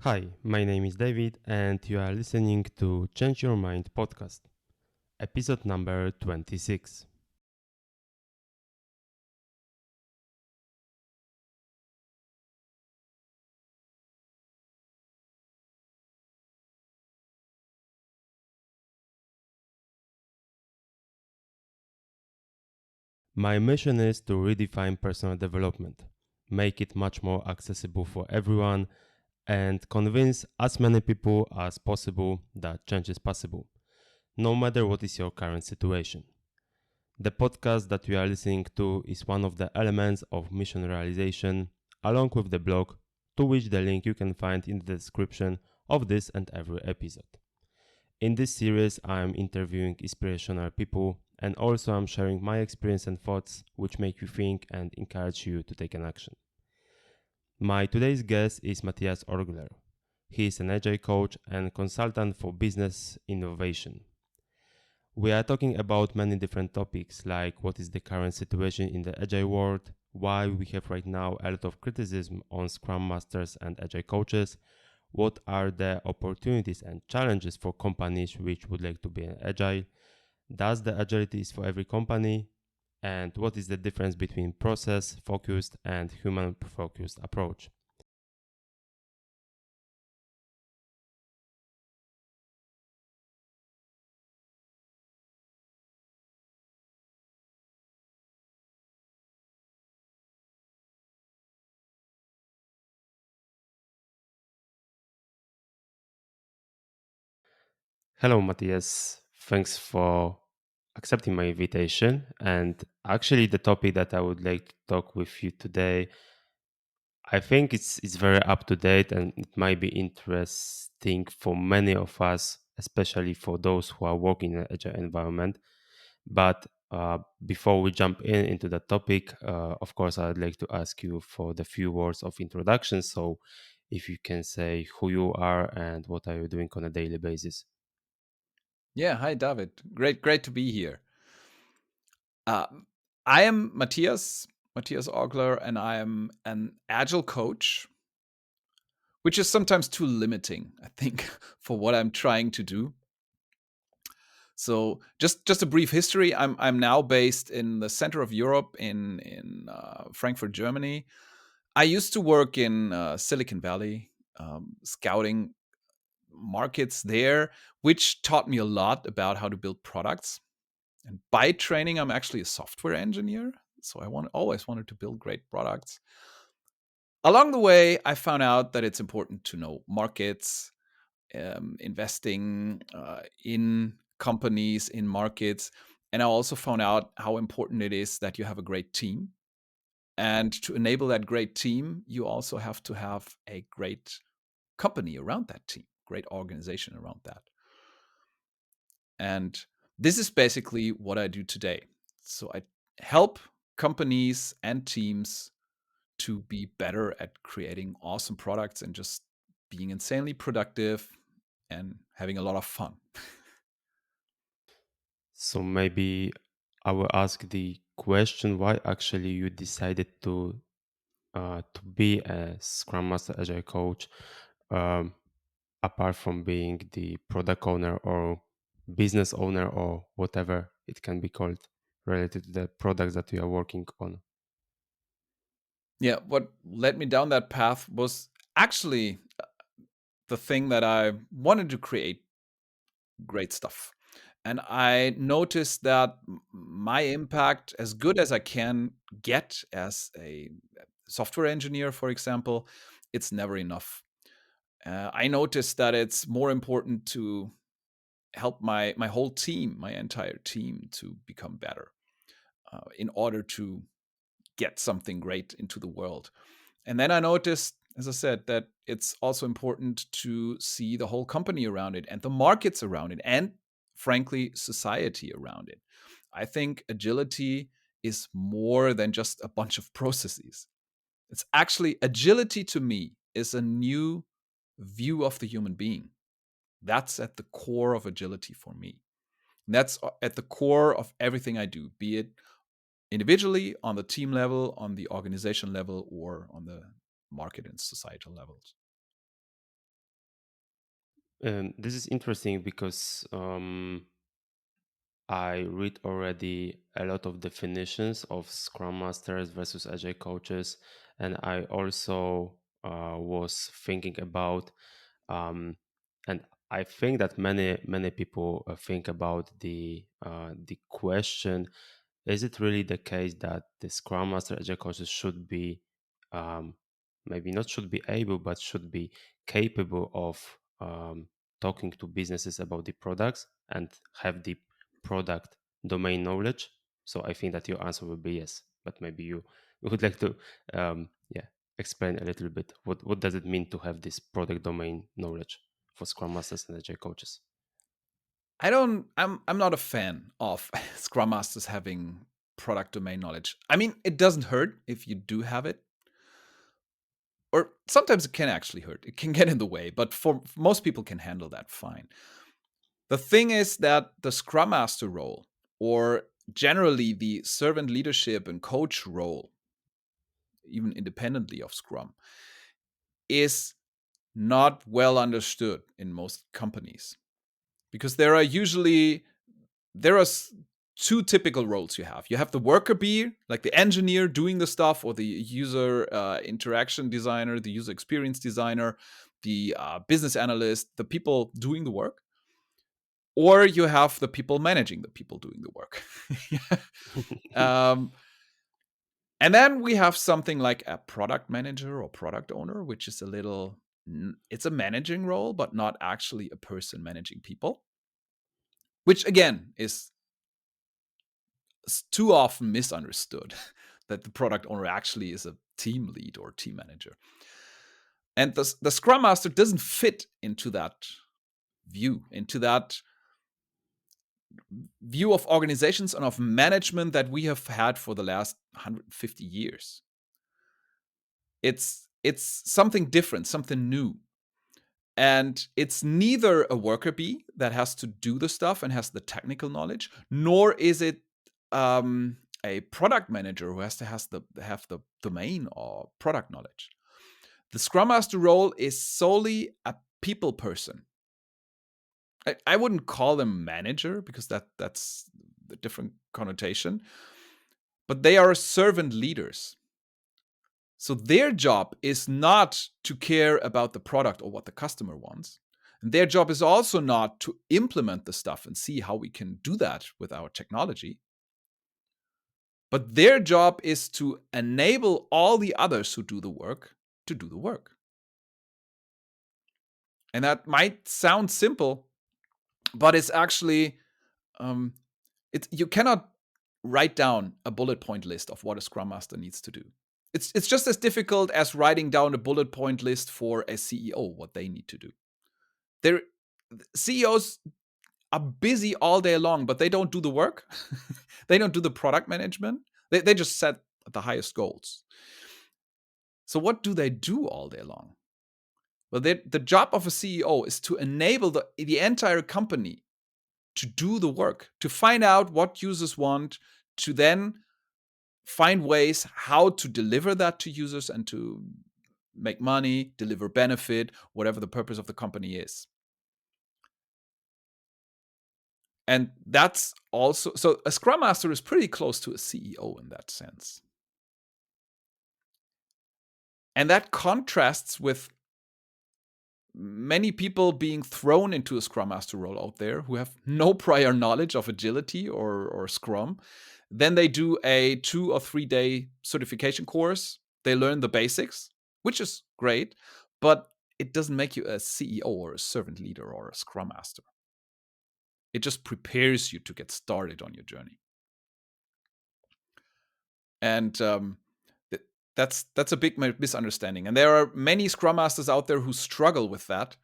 Hi, my name is David, and you are listening to Change Your Mind podcast, episode number 26. My mission is to redefine personal development, make it much more accessible for everyone, and convince as many people as possible that change is possible, no matter what is your current situation. The podcast that you are listening to is one of the elements of mission realization, along with the blog, to which the link you can find in the description of this and every episode. In this series, I am interviewing inspirational people and also I'm sharing my experience and thoughts which make you think and encourage you to take an action. My today's guest is Matthias Orgler. He is an Agile coach and consultant for business innovation. We are talking about many different topics like what is the current situation in the Agile world, why we have right now a lot of criticism on Scrum Masters and Agile coaches, what are the opportunities and challenges for companies which would like to be an Agile, does the agility is for every company, and what is the difference between process focused and human focused approach. Hello, Matthias. Thanks for accepting my invitation. And actually, the topic that I would like to talk with you today, I think it's very up to date and it might be interesting for many of us, especially for those who are working in an agile environment. But before we jump into the topic, of course, I'd like to ask you for the few words of introduction. So, if you can say who you are and what are you doing on a daily basis. Yeah, hi David. Great to be here. Uh, I am Matthias Orgler, and I am an Agile coach, which is sometimes too limiting, I think, for what I'm trying to do. So, just a brief history. I'm now based in the center of Europe, in Frankfurt, Germany. I used to work in Silicon Valley, scouting markets there, which taught me a lot about how to build products. And by training, I'm actually a software engineer. So always wanted to build great products. Along the way, I found out that it's important to know markets, investing in companies, in markets. And I also found out how important it is that you have a great team. And to enable that great team, you also have to have a great company around that team, great organization around that. And this is basically what I do today. So I help companies and teams to be better at creating awesome products and just being insanely productive and having a lot of fun. So maybe I will ask the question why actually you decided to be a Scrum Master Agile coach, um, apart from being the product owner or business owner or whatever it can be called related to the products that you are working on. Yeah, what led me down that path was actually the thing that I wanted to create great stuff. And I noticed that my impact, as good as I can get as a software engineer, for example, it's never enough. I noticed that it's more important to help my whole team, my entire team, to become better in order to get something great into the world. And then I noticed, as I said, that it's also important to see the whole company around it and the markets around it and, frankly, society around it. I think agility is more than just a bunch of processes. It's actually agility to me is a new view of the human being. That's at the core of agility for me. And that's at the core of everything I do, be it individually, on the team level, on the organization level, or on the market and societal levels. This is interesting because I read already a lot of definitions of Scrum Masters versus Agile coaches, and I also was thinking about, um, and I think that many people think about the question: is it really the case that the Scrum Master Agile coaches should be, um, maybe not should be able, but should be capable of talking to businesses about the products and have the product domain knowledge? So I think that your answer will be yes, but maybe you would like to, yeah, explain a little bit what does it mean to have this product domain knowledge for Scrum Masters and Agile coaches? I'm not a fan of Scrum Masters having product domain knowledge. I mean, it doesn't hurt if you do have it. Or sometimes it can actually hurt. It can get in the way, but for most people can handle that fine. The thing is that the Scrum Master role, or generally the servant leadership and coach role, even independently of Scrum, is not well understood in most companies because there are two typical roles you have. You have the worker bee, like the engineer doing the stuff, or the user interaction designer, the user experience designer, the business analyst, the people doing the work. Or you have the people managing the people doing the work. um, and then we have something like a product manager or product owner, which is it's a managing role, but not actually a person managing people, which again is too often misunderstood that the product owner actually is a team lead or team manager. And the Scrum Master doesn't fit into that into that view of organizations and of management that we have had for the last 150 years. It's something different, something new. And it's neither a worker bee that has to do the stuff and has the technical knowledge, nor is it a product manager who has to have the domain or product knowledge. The Scrum Master role is solely a people person. I wouldn't call them manager because that's a different connotation, but they are servant leaders. So their job is not to care about the product or what the customer wants. And their job is also not to implement the stuff and see how we can do that with our technology. But their job is to enable all the others who do the work to do the work. And that might sound simple, but it's actually you cannot write down a bullet point list of what a Scrum Master needs to do. It's just as difficult as writing down a bullet point list for a CEO what they need to do. Their CEOs are busy all day long, but they don't do the work. They don't do the product management. They just set the highest goals. So what do they do all day long? Well, the job of a CEO is to enable the entire company to do the work, to find out what users want, to then find ways how to deliver that to users and to make money, deliver benefit, whatever the purpose of the company is. And that's also so a Scrum Master is pretty close to a CEO in that sense. And that contrasts with many people being thrown into a Scrum Master role out there who have no prior knowledge of agility or Scrum. Then they do a 2 or 3 day certification course. They learn the basics, which is great, but it doesn't make you a CEO or a servant leader or a Scrum Master. It just prepares you to get started on your journey. And that's a big misunderstanding. And there are many Scrum Masters out there who struggle with that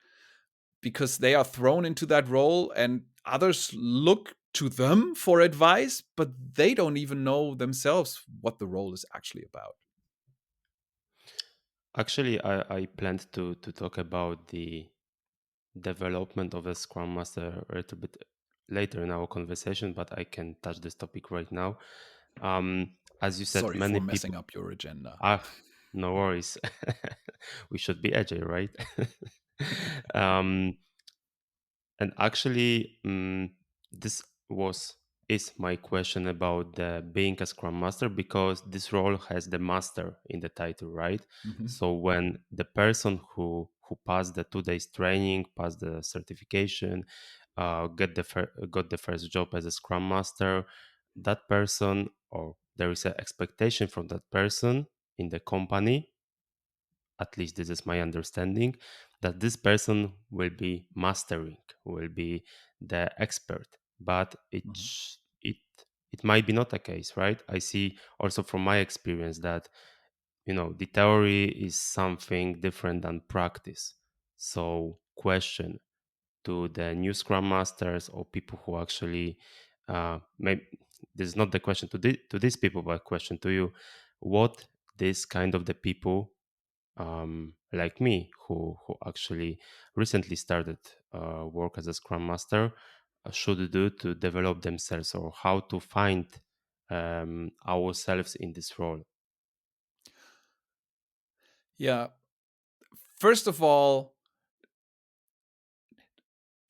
because they are thrown into that role and others look to them for advice, but they don't even know themselves what the role is actually about. Actually, I planned to talk about the development of a Scrum Master a little bit later in our conversation, but I can touch this topic right now. As you said, Sorry many for messing people. up your agenda. Ah, no worries. We should be agile, right? um, And actually, this was is my question about the being a Scrum Master, because this role has the master in the title, right? Mhm. So when the person who passed the 2 days training, passed the certification, got the first job as a Scrum Master, that person, or there is an expectation from that person in the company, at least this is my understanding, that this person will be mastering, will be the expert. But Mhm. it might be not the case, right? I see also from my experience that, the theory is something different than practice. So question to the new scrum masters or people who actually, maybe this is not the question to these people, but question to you: what this kind of the people, like me, who actually recently started work as a scrum master, should do to develop themselves, or how to find ourselves in this role? Yeah. First of all,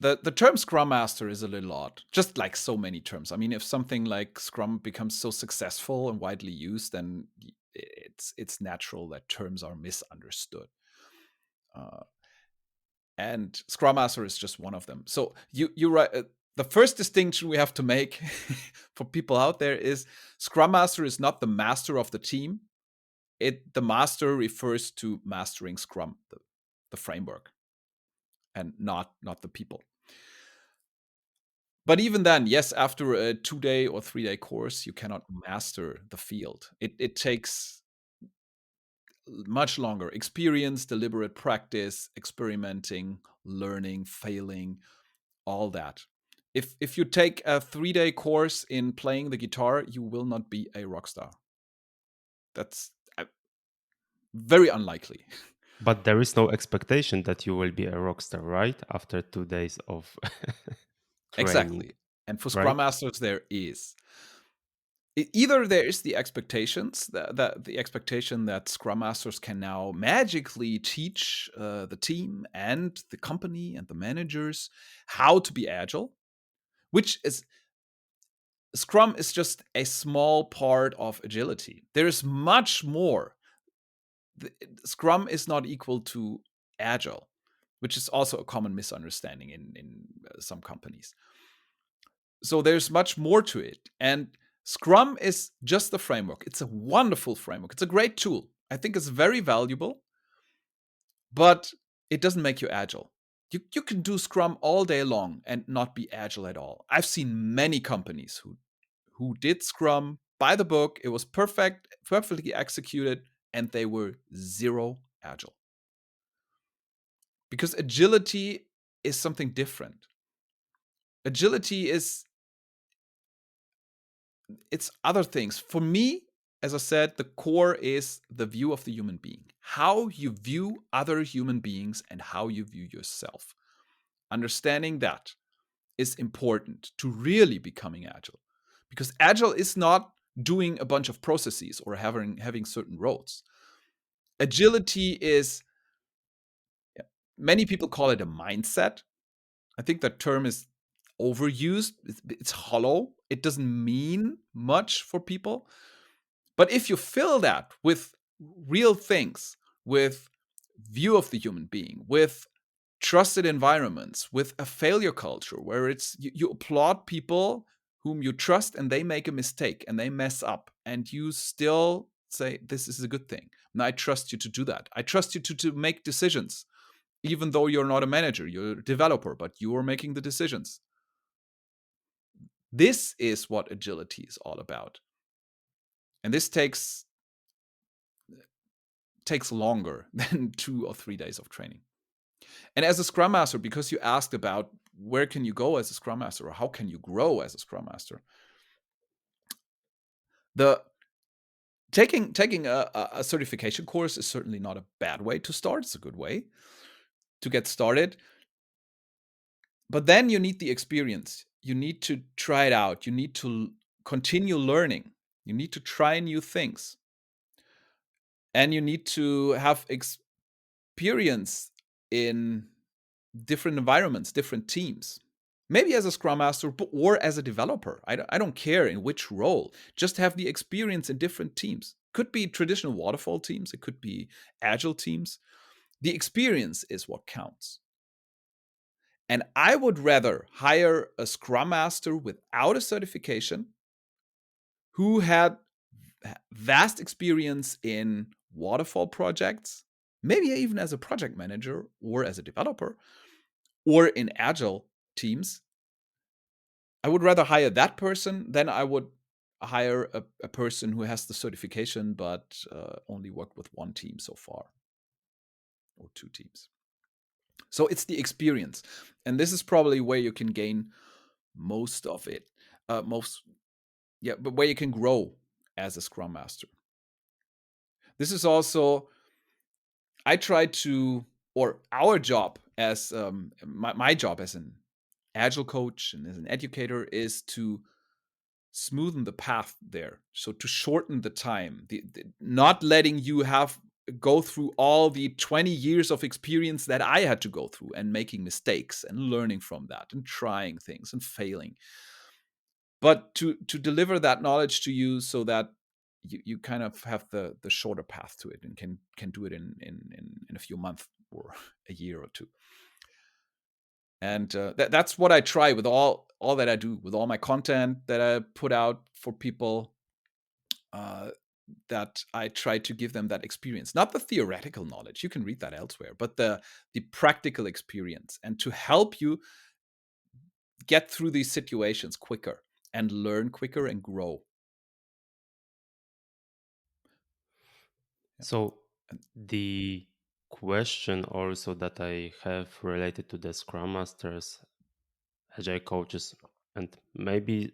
the term Scrum Master is a little odd, just like so many terms. I mean, if something like Scrum becomes so successful and widely used, then it's natural that terms are misunderstood. Uh, and Scrum Master is just one of them. So you right. The first distinction we have to make for people out there is Scrum Master is not the master of the team. The master refers to mastering Scrum, the framework, and not the people. But even then, yes, after a 2-day or 3-day course, you cannot master the field. It takes much longer experience, deliberate practice, experimenting, learning, failing, all that. If you take a 3-day course in playing the guitar, you will not be a rock star. That's very unlikely. But there is no expectation that you will be a rock star, right, after 2 days of training, Exactly. And for right? Scrum Masters, there is. Either there is the expectations that the expectation that Scrum Masters can now magically teach the team and the company and the managers how to be agile, which is Scrum is just a small part of agility. There is much more. Scrum is not equal to agile, which is also a common misunderstanding in some companies. So there's much more to it. And Scrum is just a framework. It's a wonderful framework. It's a great tool. I think it's very valuable, but it doesn't make you agile. You can do Scrum all day long and not be agile at all. I've seen many companies who did Scrum by the book. It was perfect, perfectly executed, and they were zero agile. Because agility is something different. Agility is it's other things. For me, as I said, the core is the view of the human being. How you view other human beings and how you view yourself. Understanding that is important to really becoming agile. Because agile is not doing a bunch of processes or having certain roles. Agility is, yeah, many people call it a mindset. I think that term is overused. It's hollow. It doesn't mean much for people. But if you fill that with real things, with view of the human being, with trusted environments, with a failure culture where you applaud people whom you trust and they make a mistake and they mess up and you still say this is a good thing. And I trust you to do that. I trust you to make decisions, even though you're not a manager, you're a developer, but you are making the decisions. This is what agility is all about. And this takes longer than 2 or 3 days of training. And as a Scrum Master, because you asked about where can you go as a Scrum Master or how can you grow as a Scrum Master, the taking a certification course is certainly not a bad way to start. It's a good way to get started. But then you need the experience. You need to try it out. You need to continue learning. You need to try new things. And you need to have experience in different environments, different teams. Maybe as a Scrum Master or as a developer. I don't care in which role. Just have the experience in different teams. Could be traditional waterfall teams, it could be agile teams. The experience is what counts. And I would rather hire a Scrum Master without a certification who had vast experience in waterfall projects, maybe even as a project manager or as a developer, or in agile teams. I would rather hire that person than I would hire a person who has the certification but only worked with one team so far or two teams. So it's the experience. And this is probably where you can gain most of it. But where you can grow as a Scrum Master. This is also, I try to, or our job as my job as an Agile coach and as an educator is to smoothen the path there. So to shorten the time, not letting you go through all the 20 years of experience that I had to go through and making mistakes and learning from that and trying things and failing. But to deliver that knowledge to you so that you kind of have the shorter path to it and can do it in a few months or a year or two. And that's what I try with all that I do, with all my content that I put out for people, that I try to give them that experience, not the theoretical knowledge. You can read that elsewhere, but the practical experience, and to help you get through these situations quicker and learn quicker and grow. So the question also that I have related to the Scrum Masters, Agile coaches, and maybe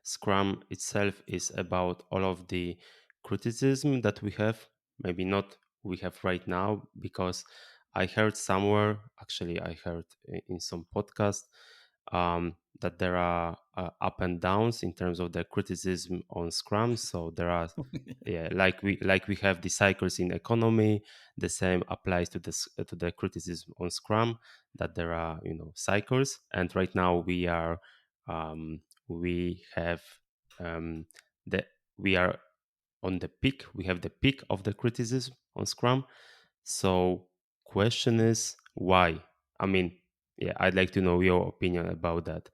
Scrum itself is about all of the criticism that we have, maybe not we have right now, because I heard somewhere, actually, I heard in some podcast, that there are up and downs in terms of the criticism on Scrum. So there are, yeah, like we have the cycles in economy. The same applies to this to the criticism on Scrum, that there are cycles, and right now we have the we are on the peak. We have the peak of the criticism on Scrum. So question is why? I mean, yeah, I'd like to know your opinion about that.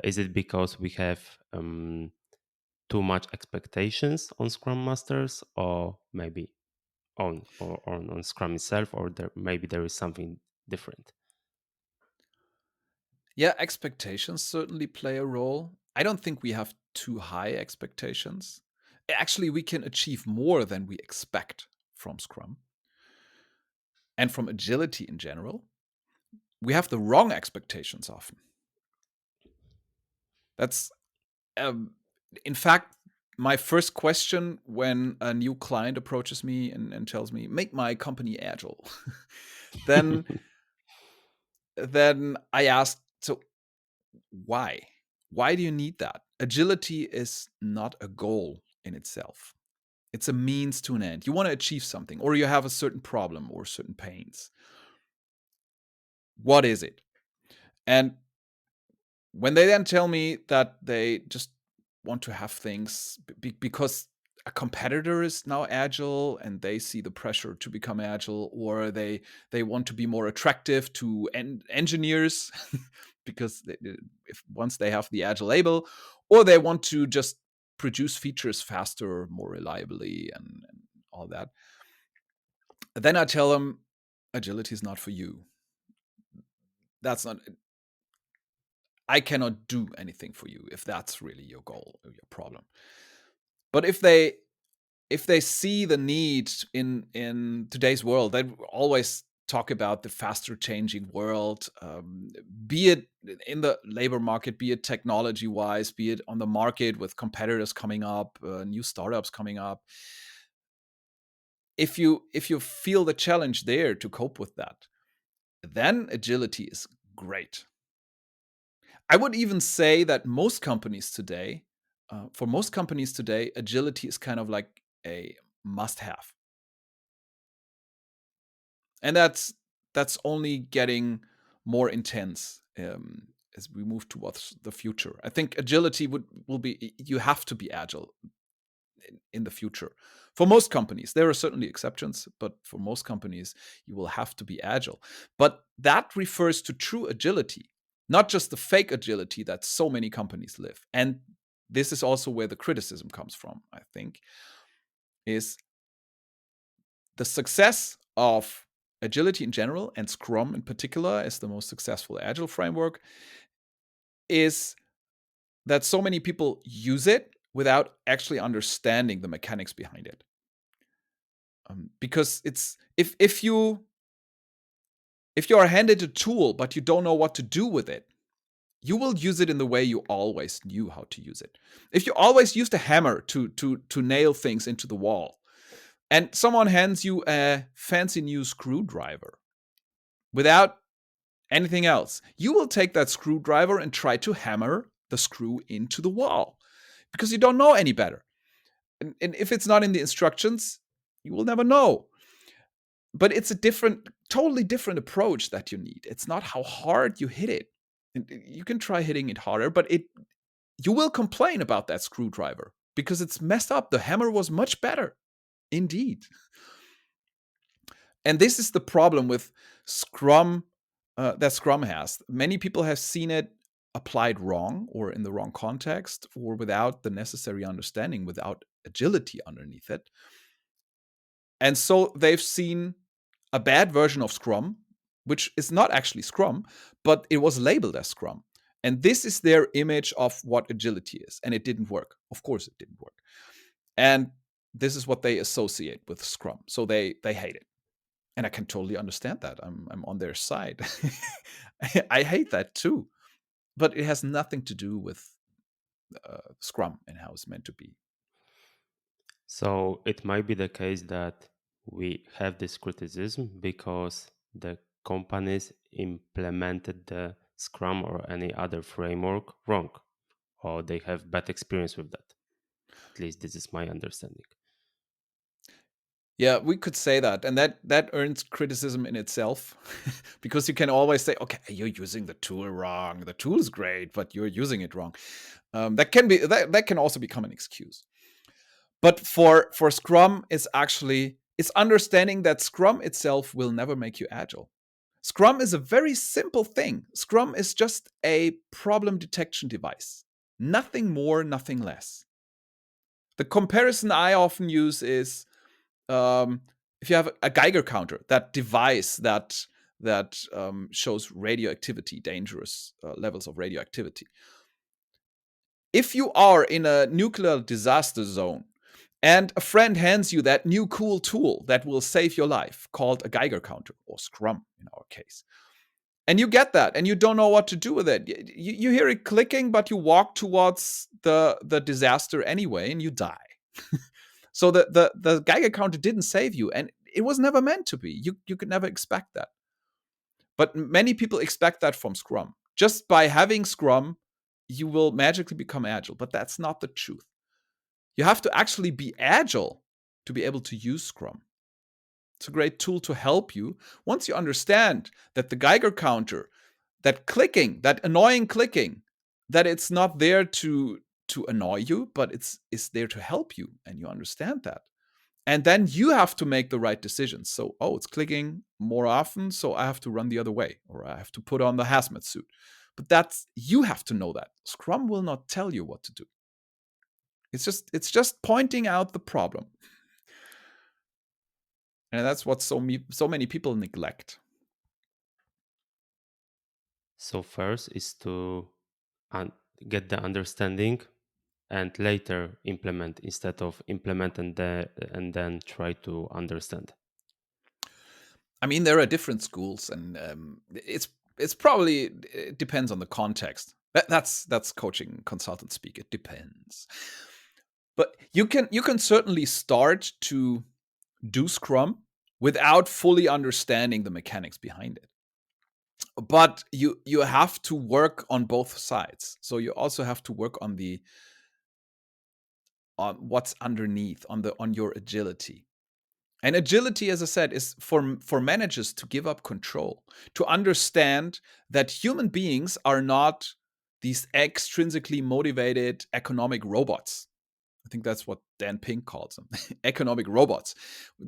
Is it because we have too much expectations on Scrum Masters, or maybe on Scrum itself, or maybe there is something different? Yeah, expectations certainly play a role. I don't think we have too high expectations. Actually, we can achieve more than we expect from Scrum and from agility in general. We have the wrong expectations often. That's, in fact, my first question when a new client approaches me and tells me, make my company agile. then I ask, so why? Why do you need that? Agility is not a goal in itself. It's a means to an end. You want to achieve something, or you have a certain problem or certain pains. What is it? And when they then tell me that they just want to have things because a competitor is now agile and they see the pressure to become agile, or they want to be more attractive to engineers because if once they have the agile label, or they want to just produce features faster, more reliably, and all that, then I tell them agility is not for you. That's not, I cannot do anything for you if that's really your goal or your problem. But if they see the need in today's world, they always talk about the faster changing world, be it in the labor market, be it technology wise, be it on the market with competitors coming up, new startups coming up. If you feel the challenge there to cope with that, then agility is great. I would even say that most companies today, for most companies today, agility is kind of like a must-have, and that's only getting more intense as we move towards the future. I think agility will be, you have to be agile in the future. For most companies, there are certainly exceptions, but for most companies, you will have to be agile. But that refers to true agility, not just the fake agility that so many companies live. And this is also where the criticism comes from, I think, is the success of agility in general, and Scrum in particular as the most successful agile framework, is that so many people use it without actually understanding the mechanics behind it. Because it's if you are handed a tool but you don't know what to do with it, you will use it in the way you always knew how to use it. If you always used a hammer to nail things into the wall, and someone hands you a fancy new screwdriver without anything else, you will take that screwdriver and try to hammer the screw into the wall because you don't know any better. And if it's not in the instructions, you will never know. But it's a totally different approach that you need. It's not how hard you hit it. You can try hitting it harder, but you will complain about that screwdriver because it's messed up. The hammer was much better, indeed. And this is the problem with Scrum that Scrum has. Many people have seen it applied wrong or in the wrong context or without the necessary understanding, without agility underneath it. And so they've seen a bad version of Scrum, which is not actually Scrum, but it was labeled as Scrum. And this is their image of what agility is. And it didn't work. Of course, it didn't work. And this is what they associate with Scrum. So they hate it. And I can totally understand that. I'm on their side. I hate that too. But it has nothing to do with Scrum and how it's meant to be. So it might be the case that we have this criticism because the companies implemented the Scrum or any other framework wrong, or they have bad experience with that. At least this is my understanding. Yeah, we could say that. And that earns criticism in itself because you can always say, okay, you're using the tool wrong. The tool is great, but you're using it wrong. That can also become an excuse. But for Scrum, it's understanding that Scrum itself will never make you agile. Scrum is a very simple thing. Scrum is just a problem detection device. Nothing more, nothing less. The comparison I often use is if you have a Geiger counter, that device that shows radioactivity, dangerous levels of radioactivity. If you are in a nuclear disaster zone and a friend hands you that new cool tool that will save your life, called a Geiger counter, or Scrum in our case, and you get that and you don't know what to do with it, you hear it clicking, but you walk towards the disaster anyway and you die. So the Geiger counter didn't save you, and it was never meant to be. You could never expect that. But many people expect that from Scrum. Just by having Scrum, you will magically become agile. But that's not the truth. You have to actually be agile to be able to use Scrum. It's a great tool to help you once you understand that the Geiger counter, that clicking, that annoying clicking, that it's not there to annoy you, but it's there to help you, and you understand that. And then you have to make the right decisions. So, it's clicking more often, so I have to run the other way, or I have to put on the hazmat suit. But you have to know that. Scrum will not tell you what to do. It's just pointing out the problem. And that's what so many people neglect. So first is to get the understanding and later implement, instead of implement and then try to understand. I mean, there are different schools, and it's probably, it depends on the context. That's coaching consultant speak. It depends. But you can certainly start to do Scrum without fully understanding the mechanics behind it. But you have to work on both sides. So you also have to work on what's underneath, on your agility. And agility, as I said, is for managers to give up control, to understand that human beings are not these extrinsically motivated economic robots. I think that's what Dan Pink calls them, economic robots,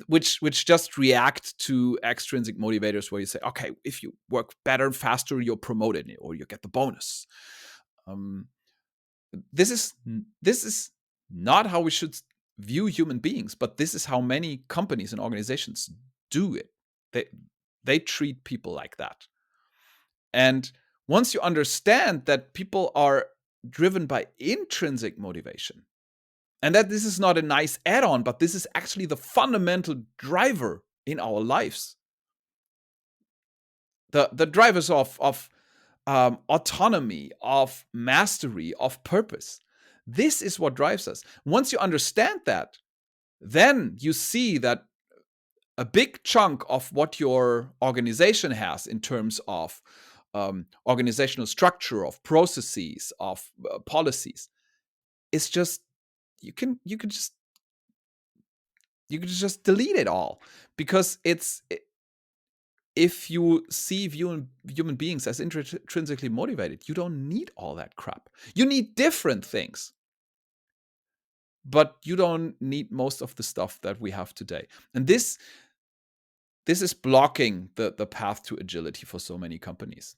which just react to extrinsic motivators where you say, okay, if you work better, faster, you're promoted or you get the bonus. This is not how we should view human beings, but this is how many companies and organizations do it. They treat people like that. And once you understand that people are driven by intrinsic motivation, and that this is not a nice add-on, but this is actually the fundamental driver in our lives. The drivers of autonomy, of mastery, of purpose. This is what drives us. Once you understand that, then you see that a big chunk of what your organization has in terms of organizational structure, of processes, of policies, is just you can just delete it all, because if you see human beings as intrinsically motivated, you don't need all that crap. You need different things, but you don't need most of the stuff that we have today. And this is blocking the path to agility for so many companies.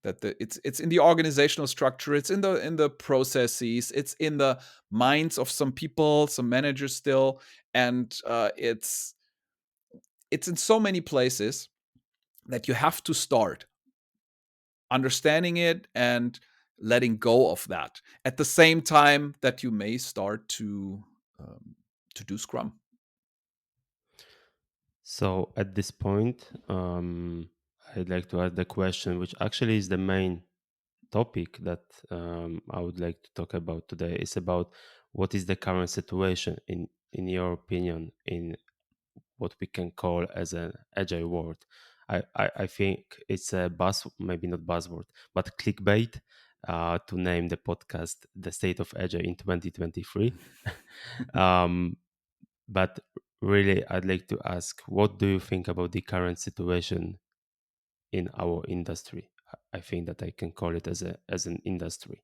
That it's in the organizational structure, it's in the processes, it's in the minds of some people, some managers still, and it's in so many places that you have to start understanding it and letting go of that at the same time that you may start to do Scrum. So at this point, I'd like to ask the question, which actually is the main topic that I would like to talk about today. Is about what is the current situation in your opinion in what we can call as an agile world. I think it's a maybe not buzzword, but clickbait to name the podcast "The State of Agile in 2023." But really, I'd like to ask, what do you think about the current situation in our industry? I think that I can call it as an industry.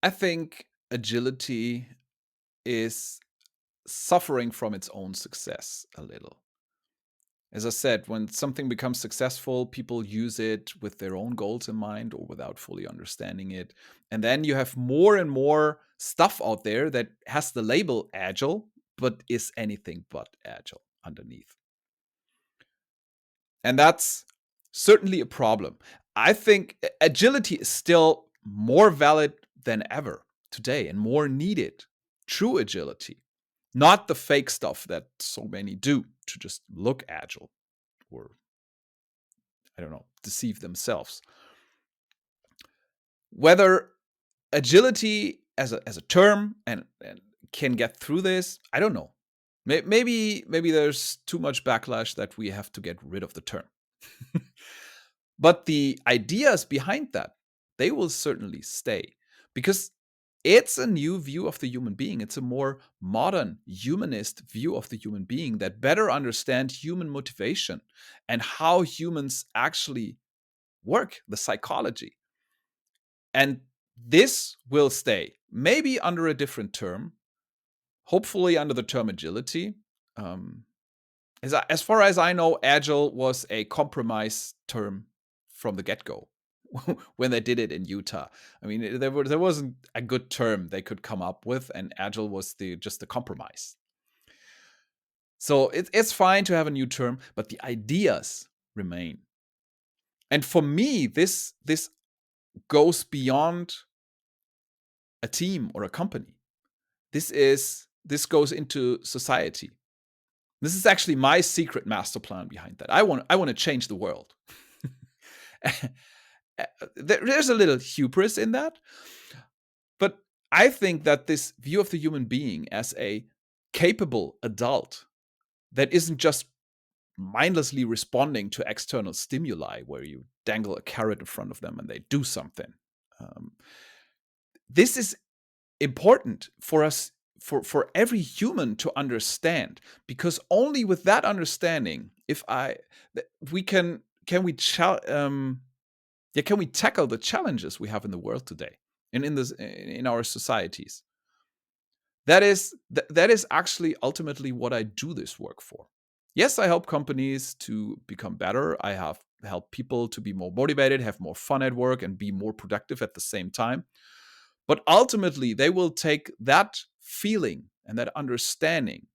I think agility is suffering from its own success a little. As I said, when something becomes successful, people use it with their own goals in mind or without fully understanding it. And then you have more and more stuff out there that has the label agile, but is anything but agile underneath. And that's certainly a problem. I think agility is still more valid than ever today and more needed. True agility, not the fake stuff that so many do to just look agile or, I don't know, deceive themselves. Whether agility as a term and can get through this, I don't know. Maybe there's too much backlash that we have to get rid of the term. But the ideas behind that, they will certainly stay, because it's a new view of the human being. It's a more modern humanist view of the human being that better understand human motivation and how humans actually work, the psychology. And this will stay, maybe under a different term, hopefully under the term agility. As far as I know, agile was a compromise term from the get-go when they did it in Utah. I mean, there wasn't a good term they could come up with, and agile was just the compromise. So it's fine to have a new term, but the ideas remain. And for me, this goes beyond a team or a company. This goes into society. This is actually my secret master plan behind that. I want to change the world. There's a little hubris in that, but I think that this view of the human being as a capable adult that isn't just mindlessly responding to external stimuli where you dangle a carrot in front of them and they do something. This is important for us for every human to understand, because only with that understanding, we can we can we tackle the challenges we have in the world today and in our societies. That is actually ultimately what I do this work for. Yes, I help companies to become better. I have helped people to be more motivated, have more fun at work, and be more productive at the same time. But ultimately, they will take that feeling and that understanding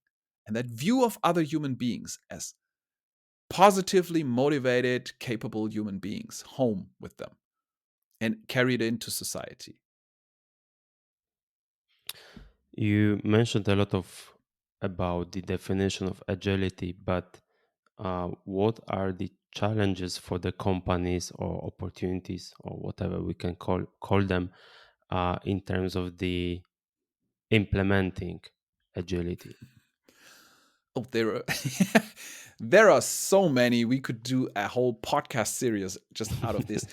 and that view of other human beings as positively motivated, capable human beings home with them and carry it into society. You mentioned a lot of about the definition of agility, but what are the challenges for the companies or opportunities or whatever we can call them in terms of the implementing agility? Oh, there are there are so many. We could do a whole podcast series just out of this.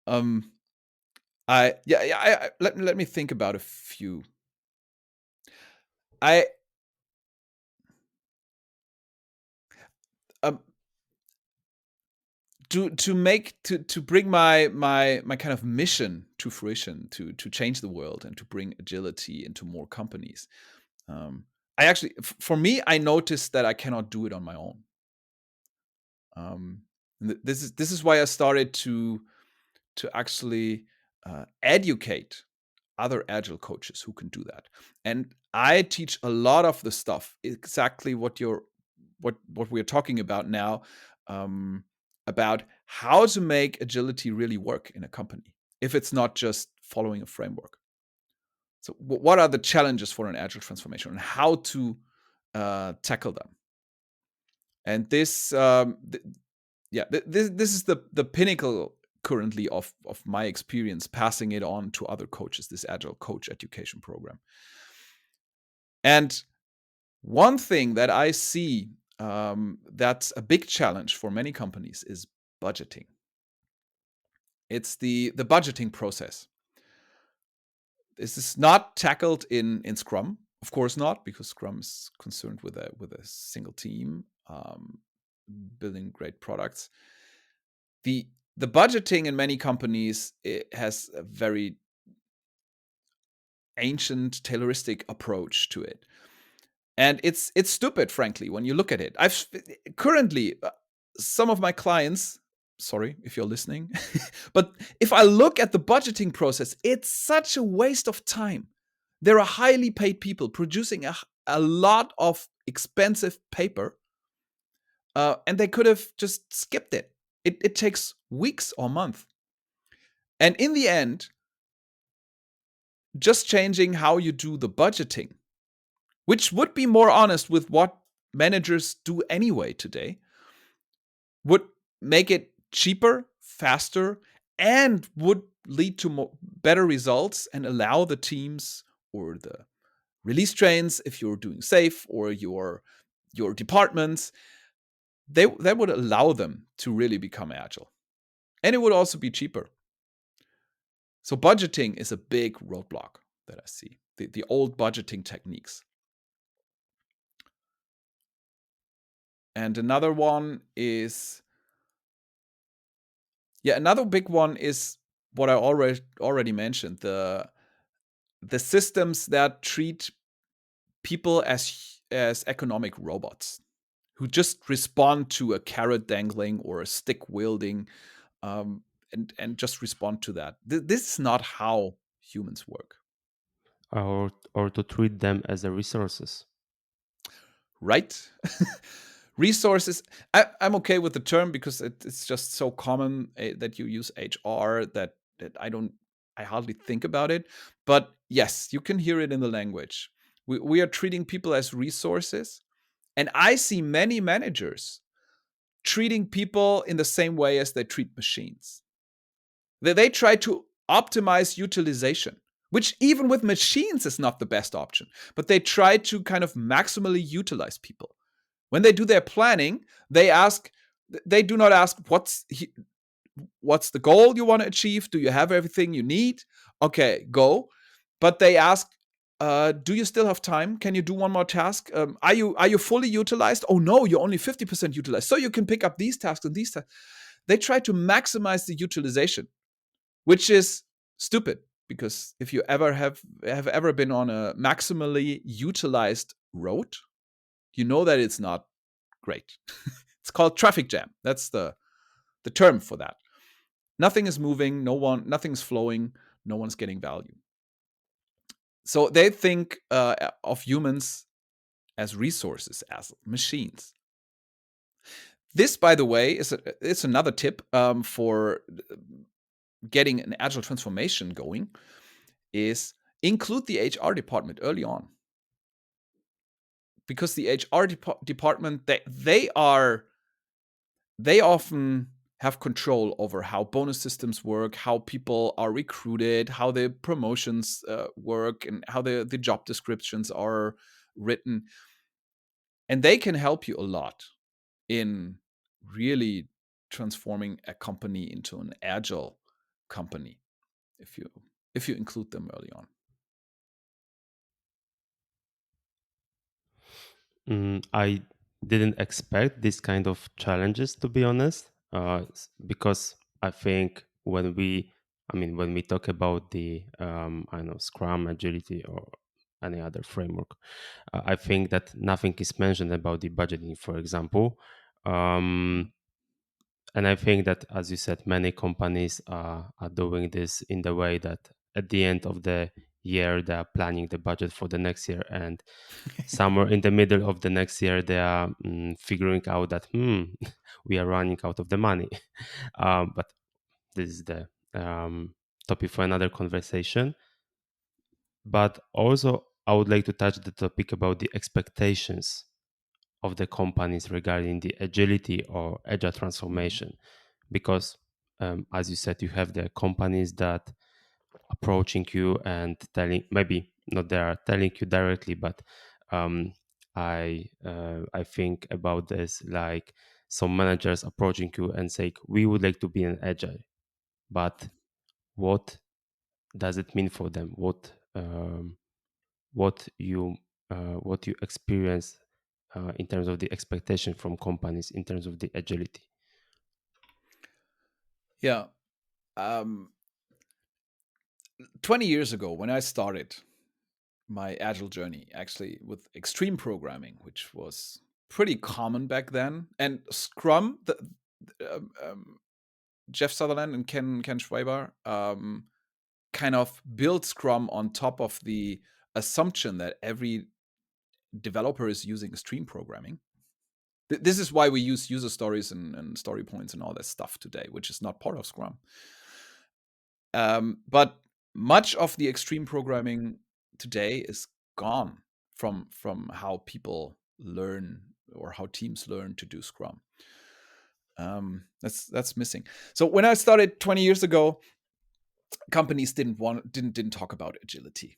Let me think about a few. I um to bring my kind of mission to fruition, to change the world and to bring agility into more companies. I actually, for me, I noticed that I cannot do it on my own. This is why I started to actually educate other agile coaches who can do that. And I teach a lot of the stuff, exactly what we're talking about now, about how to make agility really work in a company, if it's not just following a framework. So what are the challenges for an agile transformation and how to tackle them? And this this is the pinnacle currently of my experience, passing it on to other coaches, this Agile Coach education program. And one thing that I see that's a big challenge for many companies is budgeting. It's the budgeting process. This is not tackled in Scrum, of course not, because Scrum is concerned with a single team building great products. The budgeting in many companies, it has a very ancient Tayloristic approach to it, and it's stupid, frankly, when you look at it. I've currently some of my clients, sorry if you're listening, but if I look at the budgeting process, it's such a waste of time. There are highly paid people producing a lot of expensive paper, and they could have just skipped it. It takes weeks or months. And in the end, just changing how you do the budgeting, which would be more honest with what managers do anyway today, would make it cheaper, faster, and would lead to better results and allow the teams or the release trains, if you're doing safe, or your departments, that would allow them to really become agile. And it would also be cheaper. So budgeting is a big roadblock that I see, the old budgeting techniques. And another one is, another big one is what I already mentioned, the systems that treat people as economic robots who just respond to a carrot dangling or a stick wielding, and just respond to that. This is not how humans work. Or to treat them as a resources. Right? Resources. I'm okay with the term because it's just so common that you use HR that I hardly think about it. But yes, you can hear it in the language. We are treating people as resources. And I see many managers treating people in the same way as they treat machines. They try to optimize utilization, which even with machines is not the best option. But they try to kind of maximally utilize people. When they do their planning, they do not ask what's the goal you want to achieve? Do you have everything you need? Okay, go. But they ask, do you still have time? Can you do one more task? Are you fully utilized? Oh no, you're only 50% utilized. So you can pick up these tasks and these tasks. They try to maximize the utilization, which is stupid, because if you ever have ever been on a maximally utilized road, you know that it's not great. It's called traffic jam. That's the term for that. Nothing is moving, nothing's flowing, no one's getting value. So they think of humans as resources, as machines. This, by the way, it's another tip for getting an agile transformation going, is include the HR department early on. Because the HR department, they often have control over how bonus systems work, how people are recruited, how the promotions work, and how the job descriptions are written. And they can help you a lot in really transforming a company into an agile company if you include them early on. I didn't expect this kind of challenges, to be honest, because I think when we talk about the I don't know, Scrum, Agility, or any other framework, I think that nothing is mentioned about the budgeting, for example. Um, and I think that, as you said, many companies are doing this in the way that at the end of the year they are planning the budget for the next year, and somewhere in the middle of the next year they are figuring out that we are running out of the money. But this is the topic for another conversation. But also I would like to touch the topic about the expectations of the companies regarding the agility or agile transformation, because as you said, you have the companies that approaching you and telling, maybe not they are telling you directly, but um, I think about this like some managers approaching you and say we would like to be an agile, but what does it mean for them? What you what you experience in terms of the expectation from companies in terms of the agility? Yeah. 20 years ago, when I started my agile journey, actually with extreme programming, which was pretty common back then, and Scrum, um, um, Jeff Sutherland and Ken Schwaber kind of built Scrum on top of the assumption that every developer is using stream programming. This is why we use user stories and story points and all that stuff today, which is not part of Scrum. But much of the extreme programming today is gone from how people learn or how teams learn to do Scrum. That's missing. So when I started 20 years ago, companies didn't talk about agility.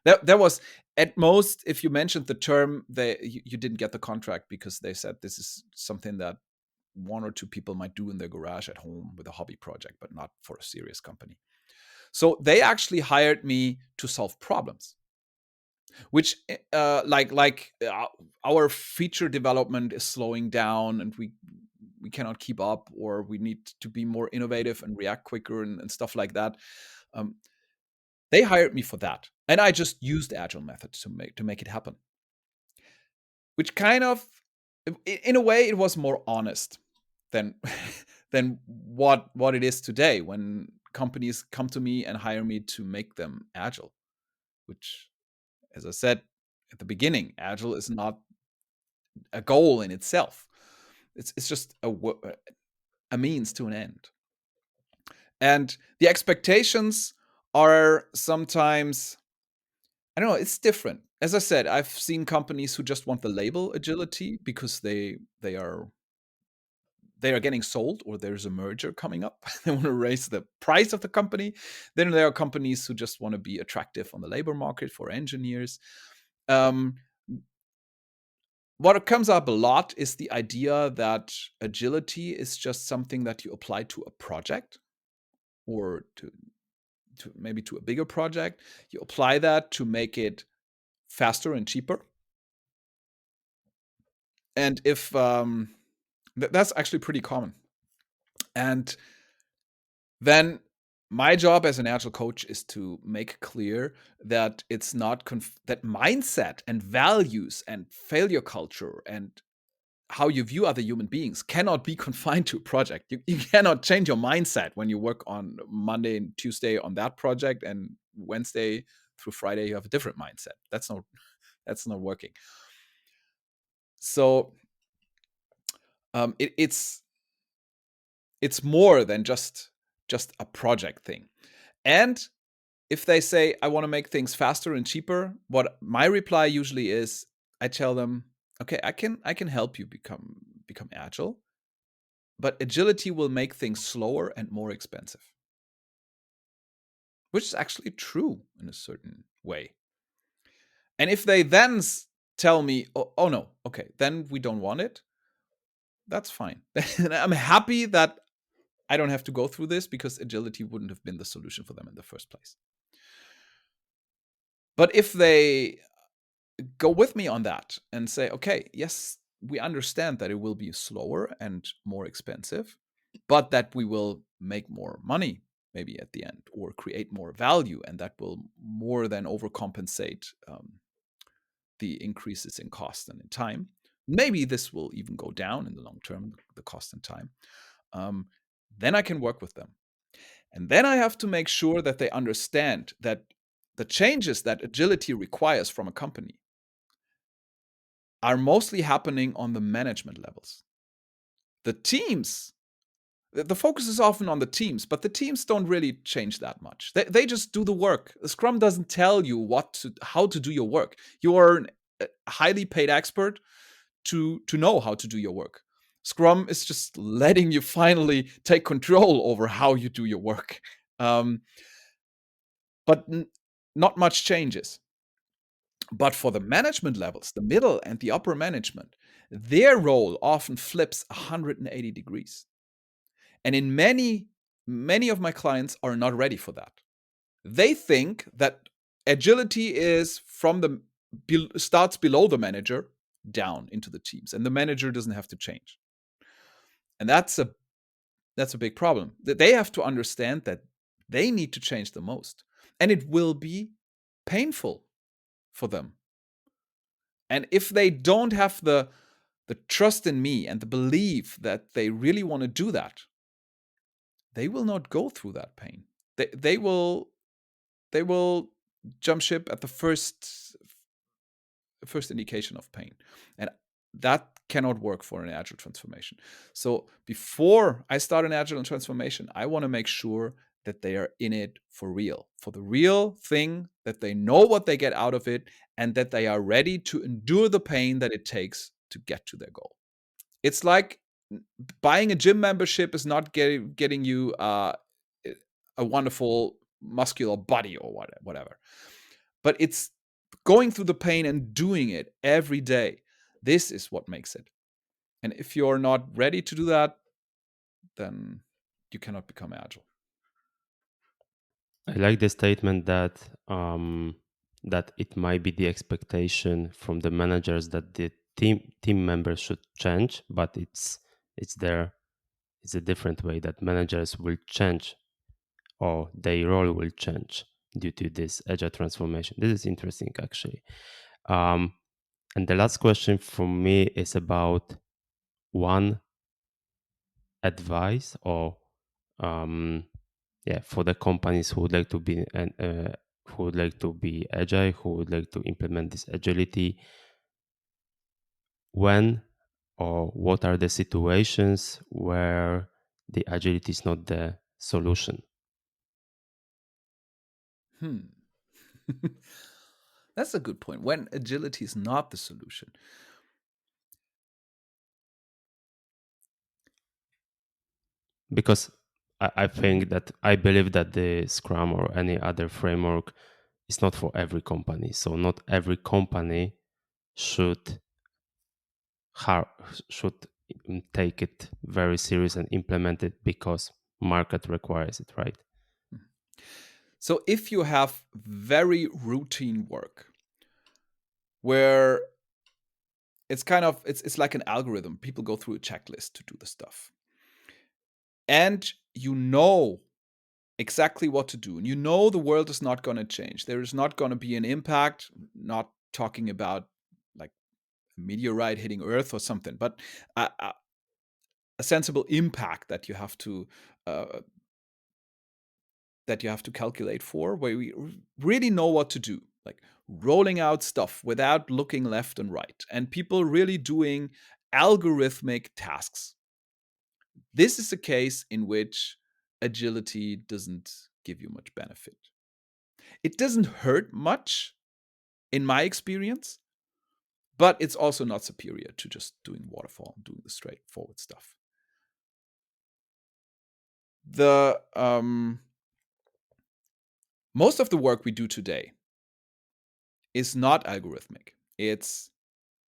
That was at most, if you mentioned the term, you didn't get the contract, because they said this is something that one or two people might do in their garage at home with a hobby project, but not for a serious company. So they actually hired me to solve problems, which our feature development is slowing down and we cannot keep up, or we need to be more innovative and react quicker and stuff like that. They hired me for that, and I just used agile methods to make it happen, which kind of, in a way, it was more honest than than what it is today when companies come to me and hire me to make them agile, which, as I said at the beginning, agile is not a goal in itself. It's just a means to an end. And the expectations are sometimes, I don't know, it's different. As I said, I've seen companies who just want the label agility because they are getting sold, or there's a merger coming up. They want to raise the price of the company. Then there are companies who just want to be attractive on the labor market for engineers. What comes up a lot is the idea that agility is just something that you apply to a project or to maybe to a bigger project. You apply that to make it faster and cheaper. And if that's actually pretty common. And then my job as an agile coach is to make clear that it's not that mindset and values and failure culture and how you view other human beings cannot be confined to a project. You cannot change your mindset when you work on Monday and Tuesday on that project, and Wednesday through Friday you have a different mindset. That's not working. So it's more than just a project thing. And if they say, I want to make things faster and cheaper, what my reply usually is, I tell them, okay, I can help you become agile, but agility will make things slower and more expensive. Which is actually true in a certain way. And if they then tell me, oh no, okay, then we don't want it, that's fine. I'm happy that I don't have to go through this, because agility wouldn't have been the solution for them in the first place. But if they go with me on that and say, okay, yes, we understand that it will be slower and more expensive, but that we will make more money maybe at the end, or create more value, and that will more than overcompensate the increases in cost and in time. Maybe this will even go down in the long term, the cost and time. Then I can work with them. And then I have to make sure that they understand that the changes that agility requires from a company are mostly happening on the management levels. The teams, the focus is often on the teams, but the teams don't really change that much. They just do the work. Scrum doesn't tell you how to do your work. You are a highly paid expert to know how to do your work. Scrum is just letting you finally take control over how you do your work. But not much changes. But for the management levels, the middle and the upper management, their role often flips 180 degrees. And in many of my clients are not ready for that. They think that agility is starts below the manager down into the teams, and the manager doesn't have to change. And that's a big problem. They have to understand that they need to change the most, and it will be painful for them. And if they don't have the trust in me and the belief that they really want to do that, they will not go through that pain. They will jump ship at the first indication of pain. And that cannot work for an agile transformation. So before I start an agile transformation, I want to make sure that they are in it for real, for the real thing, that they know what they get out of it, and that they are ready to endure the pain that it takes to get to their goal. It's like buying a gym membership is not getting you a wonderful muscular body or whatever. But it's going through the pain and doing it every day. This is what makes it. And if you're not ready to do that, then you cannot become agile. I like the statement that that it might be the expectation from the managers that the team members should change, but it's a different way that managers will change, or their role will change due to this agile transformation. This is interesting, actually. And the last question from me is about one advice, or for the companies who would like to be who would like to be agile, who would like to implement this agility. When or what are the situations where the agility is not the solution? That's a good point. When agility is not the solution. Because I think that I believe that the Scrum or any other framework is not for every company. So not every company should should take it very serious and implement it because market requires it, right? So if you have very routine work where it's like an algorithm, people go through a checklist to do the stuff, and you know exactly what to do, and you know the world is not going to change, there is not going to be an impact, not talking about like a meteorite hitting Earth or something, but a sensible impact uh, that you have to calculate for, where we really know what to do, like rolling out stuff without looking left and right, and people really doing algorithmic tasks. This is a case in which agility doesn't give you much benefit. It doesn't hurt much, in my experience, but it's also not superior to just doing waterfall, doing the straightforward stuff. The most of the work we do today is not algorithmic. It's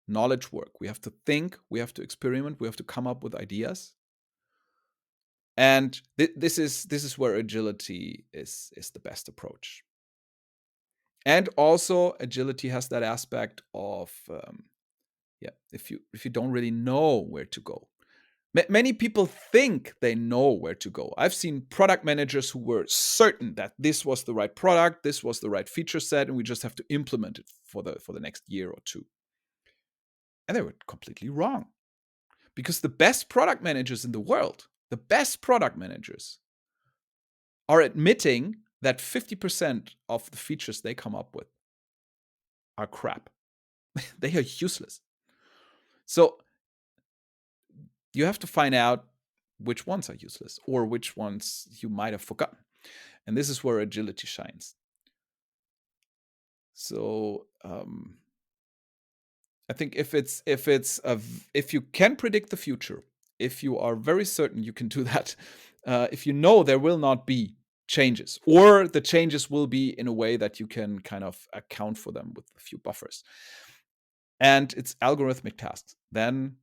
knowledge work. We have to think, we have to experiment, we have to come up with ideas. And this is where agility is the best approach. And also, agility has that aspect of if you don't really know where to go. Many people think they know where to go. I've seen product managers who were certain that this was the right product, this was the right feature set, and we just have to implement it for the next year or two. And they were completely wrong. Because the best product managers in the world, the best product managers, are admitting that 50% of the features they come up with are crap. They are useless. So you have to find out which ones are useless or which ones you might have forgotten. And this is where agility shines. So I think if you can predict the future, if you are very certain you can do that, if you know there will not be changes, or the changes will be in a way that you can kind of account for them with a few buffers, and it's algorithmic tasks, then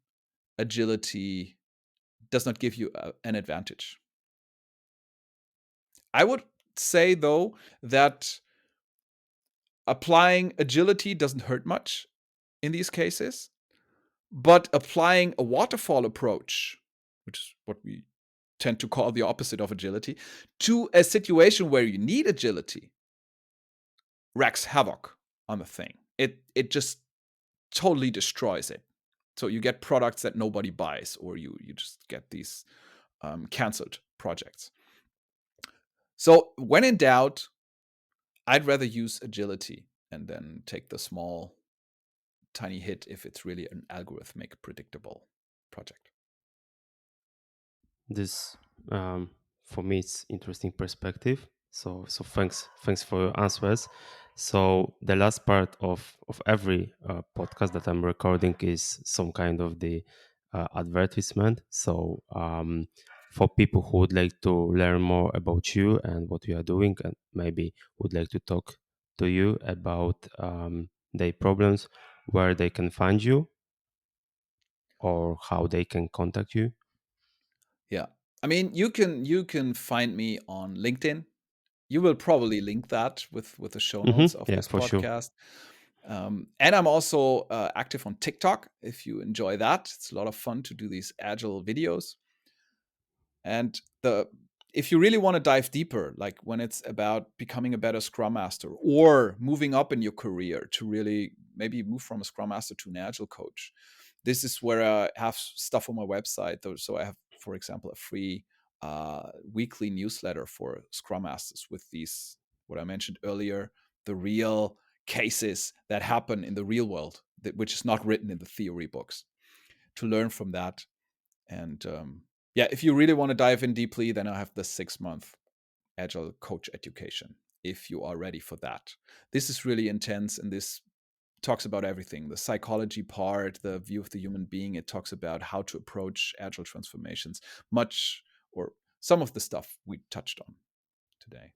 agility does not give you an advantage. I would say, though, that applying agility doesn't hurt much in these cases, but applying a waterfall approach, which is what we tend to call the opposite of agility, to a situation where you need agility, wreaks havoc on the thing. It just totally destroys it. So you get products that nobody buys, or you just get these canceled projects. So when in doubt, I'd rather use agility and then take the small, tiny hit if it's really an algorithmic, predictable project. This, for me, it's interesting perspective. So thanks for your answers. So the last part of every podcast that I'm recording is some kind of the advertisement. So for people who would like to learn more about you and what you are doing, and maybe would like to talk to you about their problems, where they can find you or how they can contact you. Yeah. I mean, you can find me on LinkedIn. You will probably link that with the show notes of Yeah, this for sure. podcast. And I'm also active on TikTok. If you enjoy that, it's a lot of fun to do these agile videos. And if you really want to dive deeper, like when it's about becoming a better Scrum Master or moving up in your career to really maybe move from a Scrum Master to an Agile Coach, this is where I have stuff on my website. So I have, for example, a free weekly newsletter for Scrum Masters with these, what I mentioned earlier, the real cases that happen in the real world, which is not written in the theory books, to learn from that. And if you really want to dive in deeply, then I have the 6-month Agile Coach education, if you are ready for that. This is really intense, and this talks about everything: the psychology part, the view of the human being. It talks about how to approach agile transformations, much or some of the stuff we touched on today.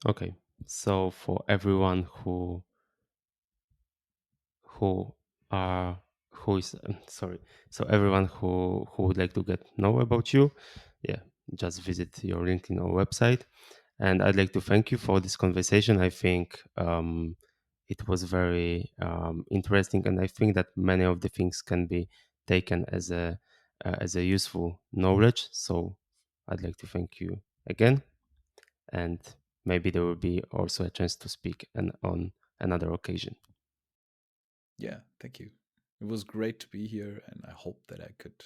Okay. So for everyone who are who is sorry, so everyone who would like to get know about you, yeah, just visit your LinkedIn or website. And I'd like to thank you for this conversation. I think it was very interesting, and I think that many of the things can be taken as a useful knowledge. So I'd like to thank you again, and maybe there will be also a chance to speak on another occasion. Yeah, thank you. It was great to be here, and I hope that I could